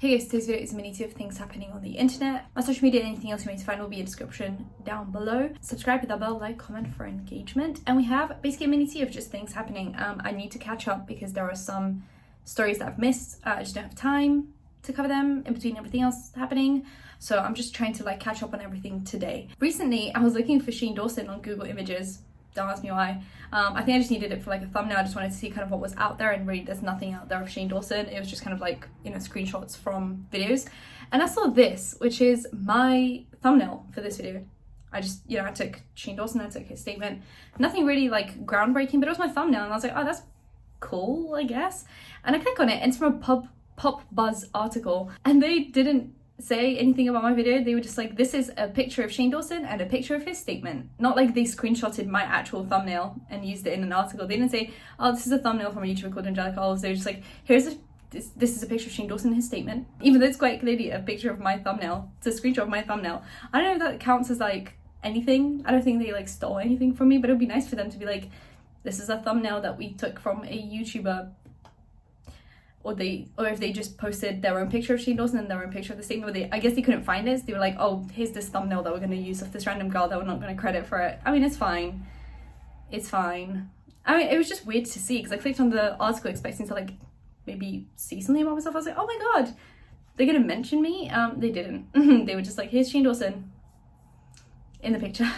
Hey guys, today's video is a mini two of things happening on the internet. My social media and anything else you may find will be in the description down below. Subscribe, hit that bell, like, comment for engagement. And we have basically a mini two of just things happening. I need to catch up because there are some stories that I've missed. I just don't have time to cover them in between everything else happening. So I'm just trying to catch up on everything today. Recently, I was looking for Shane Dawson on Google Images. Don't ask me why. I think I just needed it for a thumbnail. I just wanted to see kind of what was out there, and really there's nothing out there of Shane Dawson. It was just kind of screenshots from videos. And I saw this, which is my thumbnail for this video. I just, I took Shane Dawson, I took his statement. Nothing really groundbreaking, but it was my thumbnail, and I was like, oh, that's cool, I guess. And I click on it, and it's from a Pop Buzz article, and they didn't say anything about my video. They were just like, this is a picture of Shane Dawson and a picture of his statement. Not like they screenshotted my actual thumbnail and used it in an article. They didn't say, oh, this is a thumbnail from a YouTuber called Angelika. Oles. They were just like, this is a picture of Shane Dawson and his statement. Even though it's quite clearly a picture of my thumbnail. It's a screenshot of my thumbnail. I don't know if that counts as anything. I don't think they stole anything from me, but it would be nice for them to be like, this is a thumbnail that we took from a YouTuber. Or if they just posted their own picture of Shane Dawson and their own picture of the statement, but I guess they couldn't find it, so they were like, oh, here's this thumbnail that we're going to use of this random girl that we're not going to credit for it. I mean, it's fine. It's fine. I mean, it was just weird to see, because I clicked on the article expecting to maybe see something about myself. I was like, oh my god, they're going to mention me? They didn't. They were just like, here's Shane Dawson in the picture.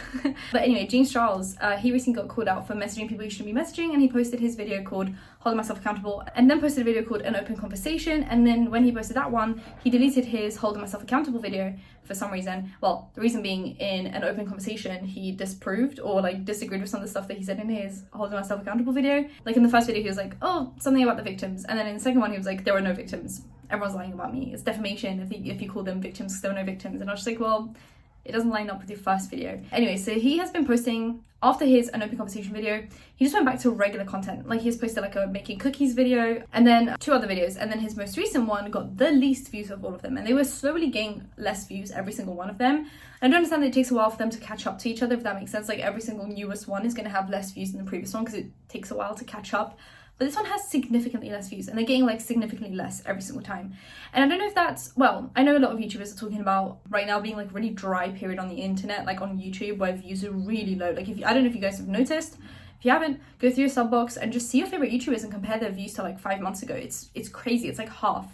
But anyway, James Charles, he recently got called out for messaging people you shouldn't be messaging, and he posted his video called Holding Myself Accountable, and then posted a video called An Open Conversation. And then when he posted that one, he deleted his Holding Myself Accountable video for some reason. Well, the reason being, in An Open Conversation, he disproved or disagreed with some of the stuff that he said in his Holding Myself Accountable video. In the first video, he was like, oh, something about the victims, and then in the second one, he was like, there were no victims. Everyone's lying about me. It's defamation if you call them victims because there were no victims. And I was just like, well, it doesn't line up with your first video. Anyway, so he has been posting, after his An Open Conversation video, he just went back to regular content. He's posted a making cookies video, and then 2 other videos, and then his most recent one got the least views of all of them, and they were slowly getting less views, every single one of them. I don't understand that it takes a while for them to catch up to each other, if that makes sense. Every single newest one is going to have less views than the previous one, because it takes a while to catch up. But this one has significantly less views, and they're getting significantly less every single time. And I don't know if that's, well, I know a lot of YouTubers are talking about right now being really dry period on the internet, on YouTube, where views are really low. I don't know if you guys have noticed. If you haven't, go through your sub box and just see your favorite YouTubers and compare their views to 5 months ago. It's crazy. It's half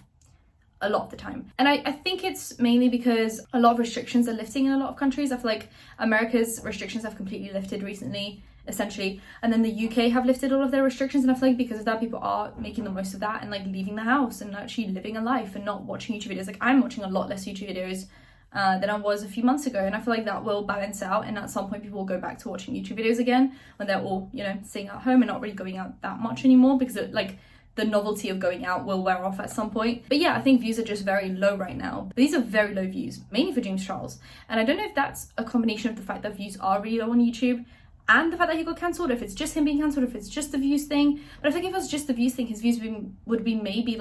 a lot of the time. And I think it's mainly because a lot of restrictions are lifting in a lot of countries. I feel like America's restrictions have completely lifted recently, essentially, and then the UK have lifted all of their restrictions, and I feel like because of that, people are making the most of that and leaving the house and actually living a life and not watching YouTube videos. I'm watching a lot less YouTube videos than I was a few months ago, and I feel like that will balance out, and at some point people will go back to watching YouTube videos again when they're all staying at home and not really going out that much anymore, because the novelty of going out will wear off at some point. But yeah, I think views are just very low right now. But these are very low views, mainly for James Charles, and I don't know if that's a combination of the fact that views are really low on YouTube and the fact that he got cancelled, if it's just him being cancelled, if it's just the views thing. But I think if it was just the views thing, his views would be maybe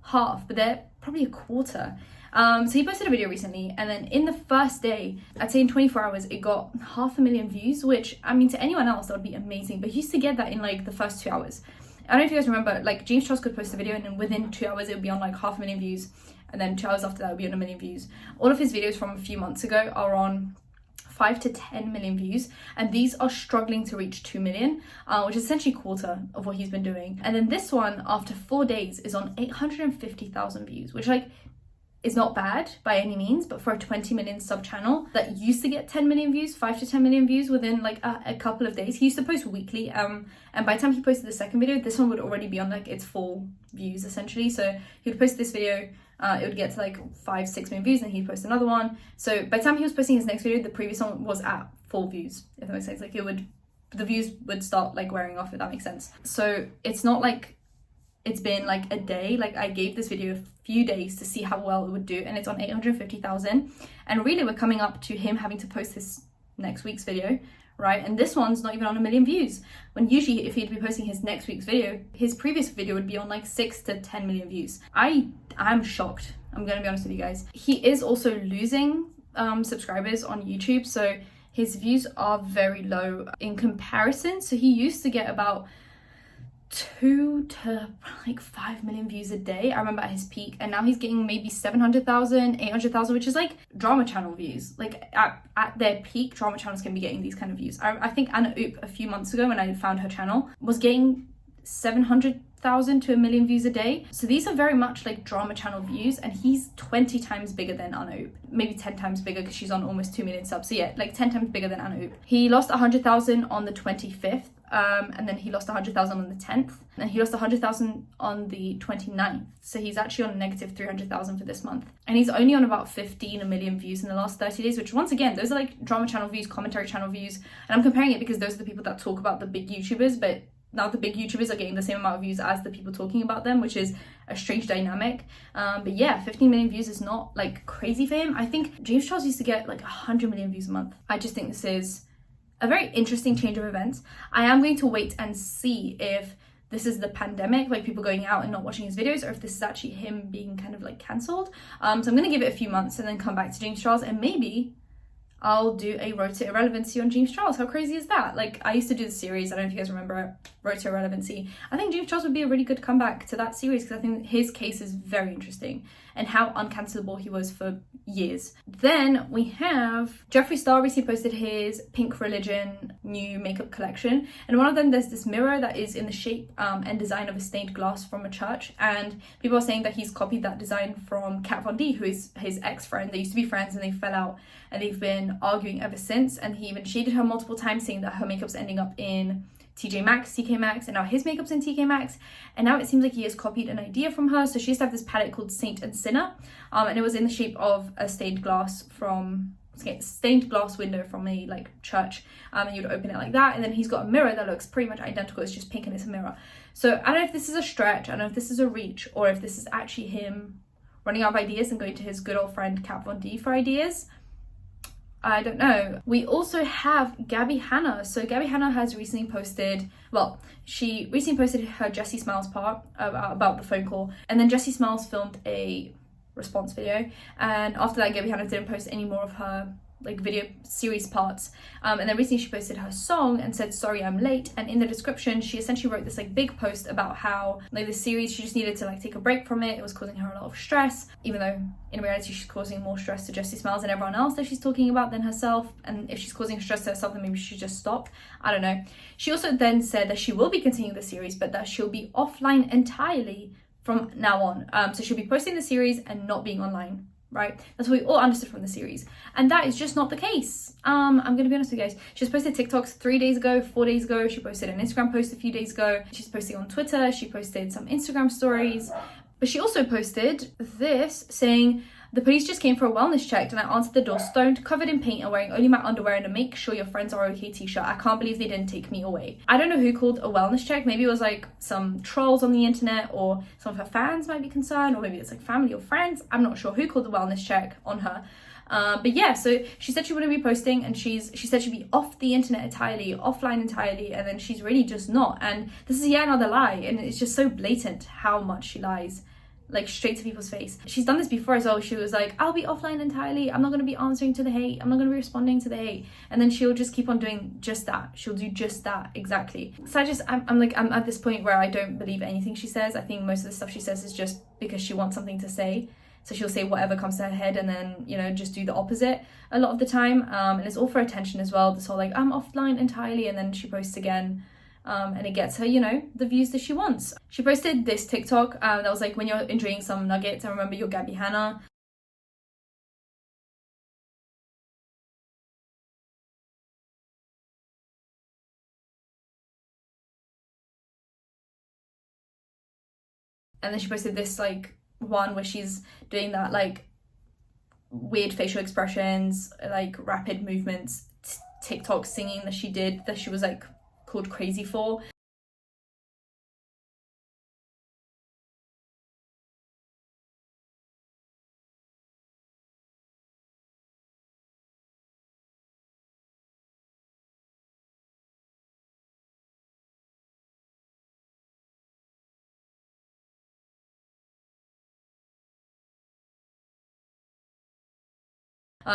half, but they're probably a quarter. So he posted a video recently, and then in the first day, I'd say in 24 hours, it got 500,000 views, which, I mean, to anyone else, that would be amazing. But he used to get that in the first 2 hours. I don't know if you guys remember, James Charles could post a video, and then within 2 hours, it would be on 500,000 views. And then 2 hours after that, it would be on 1 million views. All of his videos from a few months ago are on 5 to 10 million views, and these are struggling to reach 2 million, which is essentially a quarter of what he's been doing. And then this one, after 4 days, is on 850,000 views, which is not bad by any means, but for a 20 million sub channel that used to get 10 million views, 5 to 10 million views within a couple of days. He used to post weekly, and by the time he posted the second video, this one would already be on its full views, essentially. So he would post this video, it would get to 5-6 million views, and he'd post another one. So by the time he was posting his next video, the previous one was at full views, if that makes sense. The views would start wearing off, if that makes sense. So it's not it's been a day. I gave this video a few days to see how well it would do, and it's on 850,000. And really, we're coming up to him having to post his next week's video, right? And this one's not even on 1 million views, when usually if he'd be posting his next week's video, his previous video would be on 6 to 10 million views. I'm shocked, I'm gonna be honest with you guys. He is also losing subscribers on YouTube, so his views are very low in comparison. So he used to get about 2 to like 5 million views a day, I remember, at his peak, and now he's getting maybe 700,000, 800,000, which is like drama channel views. Like at their peak, drama channels can be getting these kind of views. I think Anna Oop, a few months ago when I found her channel, was getting 700,000 to 1 million views a day. So these are very much like drama channel views, and he's 20 times bigger than Anna Oop, maybe 10 times bigger because she's on almost 2 million subs. So yeah, like 10 times bigger than Anna Oop. He lost 100,000 on the 25th. And then he lost 100,000 on the 10th, and he lost 100,000 on the 29th. So he's actually on negative 300,000 for this month. And he's only on about 15 million views in the last 30 days, which once again, those are like drama channel views, commentary channel views. And I'm comparing it because those are the people that talk about the big YouTubers, but now the big YouTubers are getting the same amount of views as the people talking about them, which is a strange dynamic. But yeah, 15 million views is not like crazy for him. I think James Charles used to get like 100 million views a month. I just think this is a very interesting change of events. I am going to wait and see if this is the pandemic, like people going out and not watching his videos, or if this is actually him being kind of like cancelled. So I'm going to give it a few months and then come back to James Charles, and maybe I'll do a Road to Irrelevancy on James Charles. How crazy is that? Like, I used to do the series, I don't know if you guys remember it, Road to Irrelevancy. I think James Charles would be a really good comeback to that series because I think his case is very interesting and how uncancelable he was for years. Then we have Jeffree Star recently posted his Pink Religion new makeup collection, and one of them, there's this mirror that is in the shape and design of a stained glass from a church, and people are saying that he's copied that design from Kat Von D, who is his ex-friend. They used to be friends and they fell out, and they've been arguing ever since, and he even shaded her multiple times, saying that her makeup's ending up in TJ Maxx, TK Maxx, and now his makeup's in TK Maxx, and now it seems like he has copied an idea from her. So she used to have this palette called Saint and Sinner, and it was in the shape of a stained glass window from a like church, and you'd open it like that, and then he's got a mirror that looks pretty much identical. It's just pink and it's a mirror. So I don't know if this is a stretch, I don't know if this is a reach, or if this is actually him running out of ideas and going to his good old friend Kat Von D for ideas. I don't know. We also have Gabbie Hanna. So Gabbie Hanna has recently posted, she recently posted her Jessie Smiles part about the phone call, and then Jessie Smiles filmed a response video, and after that Gabbie Hanna didn't post any more of her like video series parts, and then recently she posted her song and said sorry I'm late, and in the description she essentially wrote this like big post about how like the series, she just needed to like take a break from it. It was causing her a lot of stress, even though in reality she's causing more stress to Jessie Smiles and everyone else that she's talking about than herself, and if she's causing stress to herself then maybe she should just stop. I don't know. She also then said that she will be continuing the series, but that she'll be offline entirely from now on. So she'll be posting the series and not being online, right? That's what we all understood from the series, and that is just not the case. I'm gonna be honest with you guys. She's posted TikToks 3 days ago, 4 days ago. She posted an Instagram post a few days ago. She's posting on Twitter. She posted some Instagram stories, but she also posted this saying, the police just came for a wellness check and I answered the door stoned, covered in paint and wearing only my underwear and a make sure your friends are okay t-shirt. I can't believe they didn't take me away. I don't know who called a wellness check. Maybe it was like some trolls on the internet, or some of her fans might be concerned, or maybe it's like family or friends. I'm not sure who called the wellness check on her. But yeah, so she said she wouldn't be posting, and she said she'd be off the internet entirely, offline entirely, and then she's really just not. And this is yet another lie, and it's just so blatant how much she lies, like straight to people's face. She's done this before as well. She was like, I'll be offline entirely, I'm not going to be answering to the hate, I'm not going to be responding to the hate, and then she'll just keep on doing just that. She'll do just that exactly. So I'm at this point where I don't believe anything she says. I think most of the stuff she says is just because she wants something to say, so she'll say whatever comes to her head and then, you know, just do the opposite a lot of the time, and it's all for attention as well. This whole like, I'm offline entirely, and then she posts again, and it gets her, you know, the views that she wants. She posted this TikTok that was like, when you're enjoying some nuggets and remember your Gabbie Hanna. And then she posted this like one where she's doing that like weird facial expressions, like rapid movements, TikTok singing that she did, that she was like called crazy for.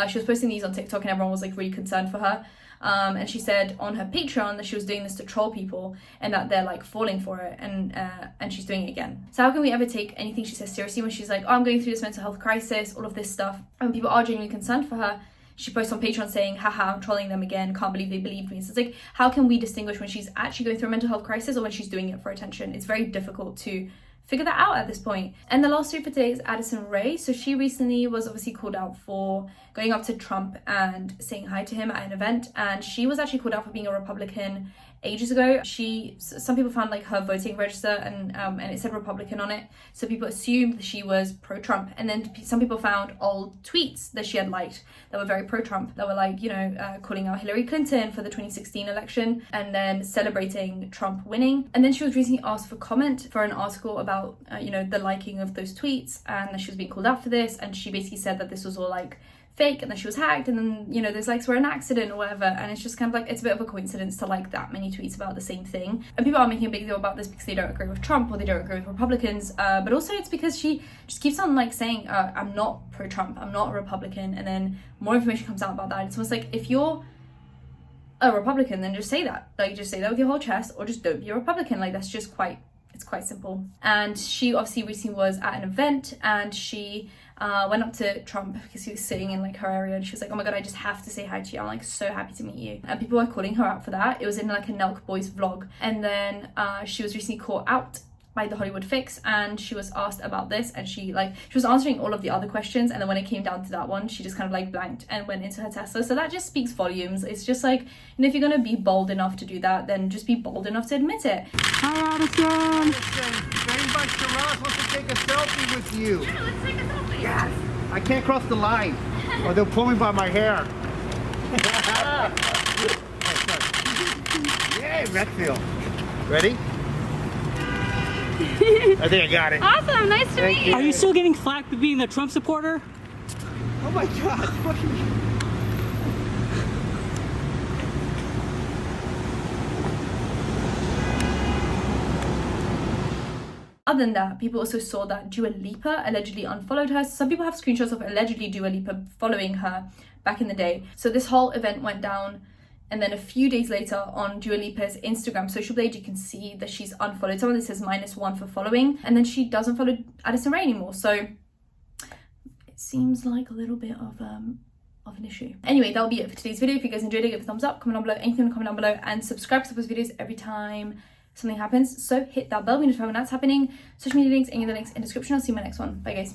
She was posting these on TikTok and everyone was like really concerned for her. And she said on her Patreon that she was doing this to troll people and that they're like falling for it, and she's doing it again. So how can we ever take anything she says seriously when she's like, oh, I'm going through this mental health crisis, all of this stuff, and people are genuinely concerned for her? She posts on Patreon saying, haha, I'm trolling them again, can't believe they believed me. So it's like, how can we distinguish when she's actually going through a mental health crisis or when she's doing it for attention? It's very difficult to figure that out at this point. And the last story for today is Addison Rae. So she recently was obviously called out for going up to Trump and saying hi to him at an event, and she was actually called out for being a Republican ages ago. Some people found like her voting register and it said Republican on it, so people assumed that she was pro-Trump. And then some people found old tweets that she had liked that were very pro-Trump, that were like, you know, calling out Hillary Clinton for the 2016 election and then celebrating Trump winning. And then she was recently asked for comment for an article about you know, the liking of those tweets, and that she was being called out for this, and she basically said that this was all like fake and that she was hacked, and then, you know, those likes were an accident or whatever. And it's just kind of like, it's a bit of a coincidence to like that many tweets about the same thing. And people are making a big deal about this because they don't agree with Trump or they don't agree with Republicans, but also it's because she just keeps on like saying, I'm not pro-Trump, I'm not a Republican, and then more information comes out about that. It's almost like, if you're a Republican, then just say that, like just say that with your whole chest, or just don't be a Republican. Like that's just it's quite simple. And she obviously recently was at an event, and she went up to Trump because he was sitting in like her area, and she was like, oh my god, I just have to say hi to you, I'm like so happy to meet you. And people were calling her out for that. It was in like a Nelk Boys vlog. And then she was recently caught out by the Hollywood Fix, and she was asked about this, and she was answering all of the other questions, and then when it came down to that one, she just kind of like blanked and went into her Tesla. So that just speaks volumes. It's just like, you know, if you're gonna be bold enough to do that, then just be bold enough to admit it. Hi, Addison! Jane by Shiraz wants to take a selfie with you. Yeah, let's take a selfie. Yes! I can't cross the line, or they'll pull me by my hair. Yay, Redfield. Ready? I think I got it. Awesome, nice to meet you. Are you still getting flack for being a Trump supporter? Oh my god, what are you... Other than that, people also saw that Dua Lipa allegedly unfollowed her. Some people have screenshots of allegedly Dua Lipa following her back in the day. So this whole event went down, and then a few days later on Dua Lipa's Instagram social page, you can see that she's unfollowed someone that says -1 for following, and then she doesn't follow Addison Rae anymore. So it seems like a little bit of an issue. Anyway, that'll be it for today's video. If you guys enjoyed it, give it a thumbs up, comment down below, anything in the comment down below, and subscribe to post videos every time something happens. So hit that bell when you know when that's happening. Social media links, any of the links in the description. I'll see you in my next one. Bye guys.